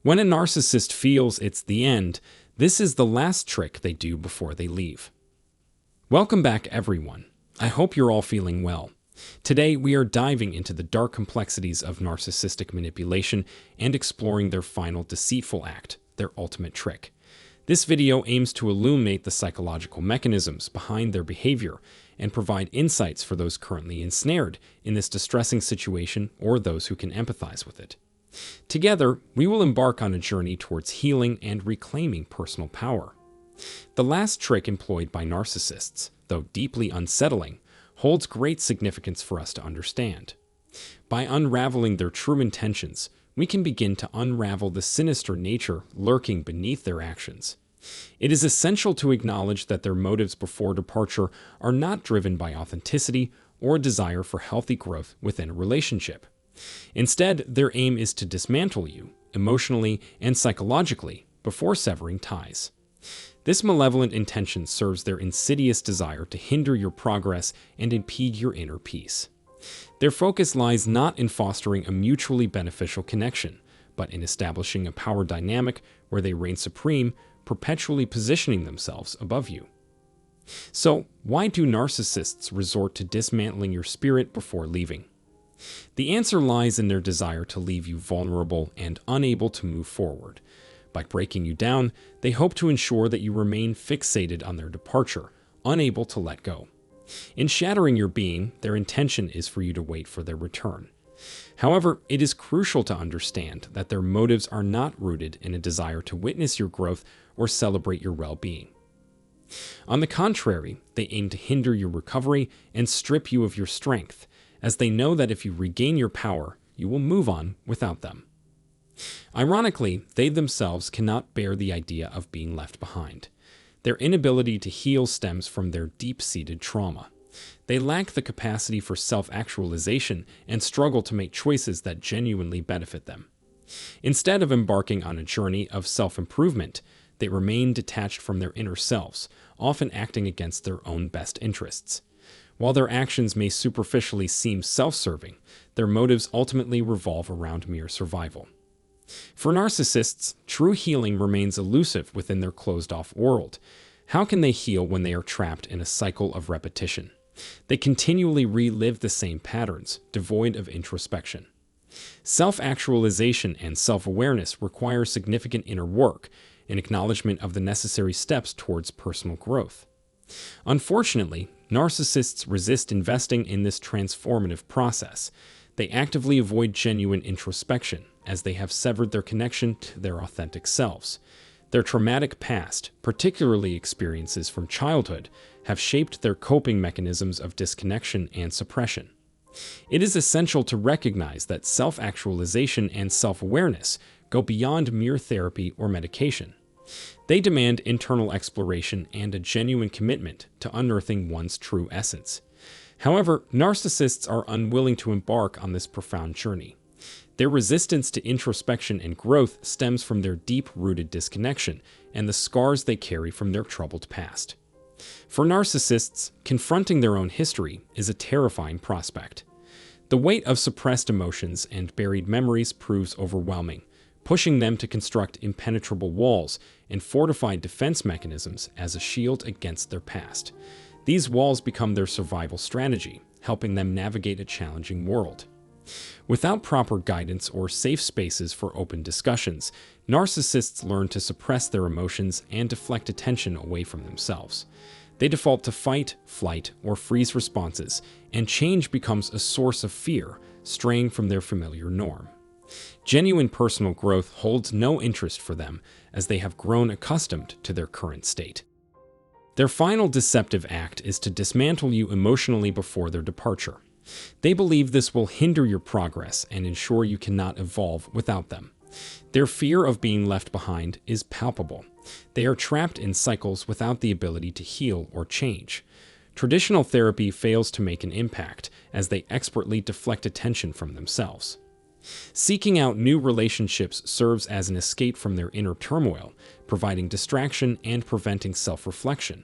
When a narcissist feels it's the end, this is the last trick they do before they leave. Welcome back, everyone. I hope you're all feeling well. Today, we are diving into the dark complexities of narcissistic manipulation and exploring their final deceitful act, their ultimate trick. This video aims to illuminate the psychological mechanisms behind their behavior and provide insights for those currently ensnared in this distressing situation or those who can empathize with it. Together, we will embark on a journey towards healing and reclaiming personal power. The last trick employed by narcissists, though deeply unsettling, holds great significance for us to understand. By unraveling their true intentions, we can begin to unravel the sinister nature lurking beneath their actions. It is essential to acknowledge that their motives before departure are not driven by authenticity or a desire for healthy growth within a relationship. Instead, their aim is to dismantle you, emotionally and psychologically, before severing ties. This malevolent intention serves their insidious desire to hinder your progress and impede your inner peace. Their focus lies not in fostering a mutually beneficial connection, but in establishing a power dynamic where they reign supreme, perpetually positioning themselves above you. So, why do narcissists resort to dismantling your spirit before leaving? The answer lies in their desire to leave you vulnerable and unable to move forward. By breaking you down, they hope to ensure that you remain fixated on their departure, unable to let go. In shattering your being, their intention is for you to wait for their return. However, it is crucial to understand that their motives are not rooted in a desire to witness your growth or celebrate your well-being. On the contrary, they aim to hinder your recovery and strip you of your strength, as they know that if you regain your power, you will move on without them. Ironically, they themselves cannot bear the idea of being left behind. Their inability to heal stems from their deep-seated trauma. They lack the capacity for self-actualization and struggle to make choices that genuinely benefit them. Instead of embarking on a journey of self-improvement, they remain detached from their inner selves, often acting against their own best interests. While their actions may superficially seem self-serving, their motives ultimately revolve around mere survival. For narcissists, true healing remains elusive within their closed-off world. How can they heal when they are trapped in a cycle of repetition? They continually relive the same patterns, devoid of introspection. Self-actualization and self-awareness require significant inner work, an acknowledgement of the necessary steps towards personal growth. Unfortunately, narcissists resist investing in this transformative process. They actively avoid genuine introspection, as they have severed their connection to their authentic selves. Their traumatic past, particularly experiences from childhood, have shaped their coping mechanisms of disconnection and suppression. It is essential to recognize that self-actualization and self-awareness go beyond mere therapy or medication. They demand internal exploration and a genuine commitment to unearthing one's true essence. However, narcissists are unwilling to embark on this profound journey. Their resistance to introspection and growth stems from their deep-rooted disconnection and the scars they carry from their troubled past. For narcissists, confronting their own history is a terrifying prospect. The weight of suppressed emotions and buried memories proves overwhelming, pushing them to construct impenetrable walls and fortified defense mechanisms as a shield against their past. These walls become their survival strategy, helping them navigate a challenging world. Without proper guidance or safe spaces for open discussions, narcissists learn to suppress their emotions and deflect attention away from themselves. They default to fight, flight, or freeze responses, and change becomes a source of fear, straying from their familiar norm. Genuine personal growth holds no interest for them, as they have grown accustomed to their current state. Their final deceptive act is to dismantle you emotionally before their departure. They believe this will hinder your progress and ensure you cannot evolve without them. Their fear of being left behind is palpable. They are trapped in cycles without the ability to heal or change. Traditional therapy fails to make an impact, as they expertly deflect attention from themselves. Seeking out new relationships serves as an escape from their inner turmoil, providing distraction and preventing self-reflection.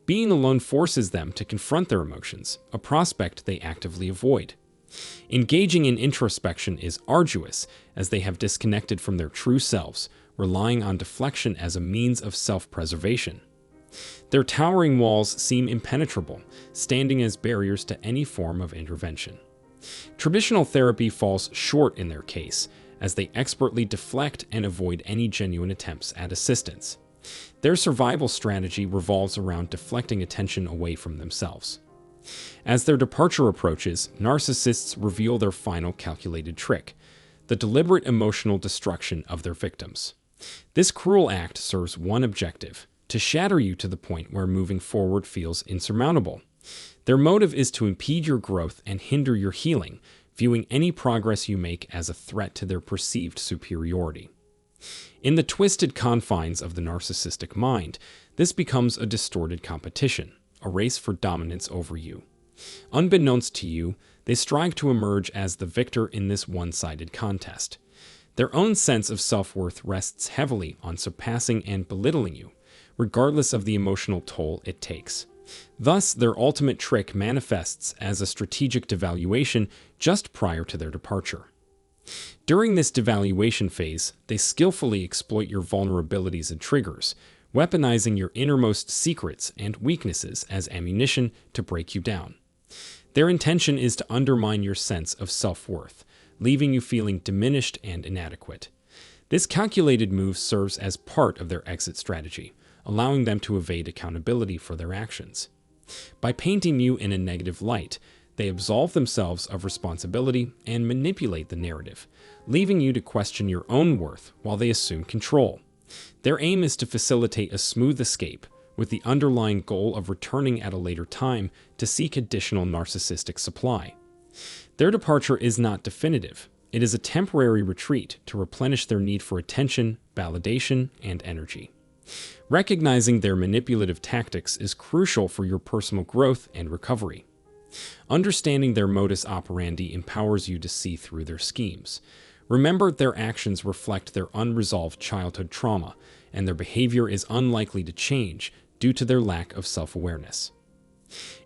Being alone forces them to confront their emotions, a prospect they actively avoid. Engaging in introspection is arduous as they have disconnected from their true selves, relying on deflection as a means of self-preservation. Their towering walls seem impenetrable, standing as barriers to any form of intervention. Traditional therapy falls short in their case, as they expertly deflect and avoid any genuine attempts at assistance. Their survival strategy revolves around deflecting attention away from themselves. As their departure approaches, narcissists reveal their final calculated trick: the deliberate emotional destruction of their victims. This cruel act serves one objective: to shatter you to the point where moving forward feels insurmountable. Their motive is to impede your growth and hinder your healing, viewing any progress you make as a threat to their perceived superiority. In the twisted confines of the narcissistic mind, this becomes a distorted competition, a race for dominance over you. Unbeknownst to you, they strive to emerge as the victor in this one-sided contest. Their own sense of self-worth rests heavily on surpassing and belittling you, regardless of the emotional toll it takes. Thus, their ultimate trick manifests as a strategic devaluation just prior to their departure. During this devaluation phase, they skillfully exploit your vulnerabilities and triggers, weaponizing your innermost secrets and weaknesses as ammunition to break you down. Their intention is to undermine your sense of self-worth, leaving you feeling diminished and inadequate. This calculated move serves as part of their exit strategy, allowing them to evade accountability for their actions. By painting you in a negative light, they absolve themselves of responsibility and manipulate the narrative, leaving you to question your own worth while they assume control. Their aim is to facilitate a smooth escape, with the underlying goal of returning at a later time to seek additional narcissistic supply. Their departure is not definitive. It is a temporary retreat to replenish their need for attention, validation, and energy. Recognizing their manipulative tactics is crucial for your personal growth and recovery. Understanding their modus operandi empowers you to see through their schemes. Remember, their actions reflect their unresolved childhood trauma, and their behavior is unlikely to change due to their lack of self-awareness.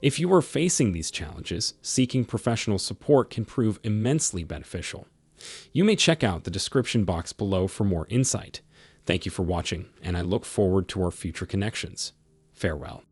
If you are facing these challenges, seeking professional support can prove immensely beneficial. You may check out the description box below for more insight. Thank you for watching, and I look forward to our future connections. Farewell.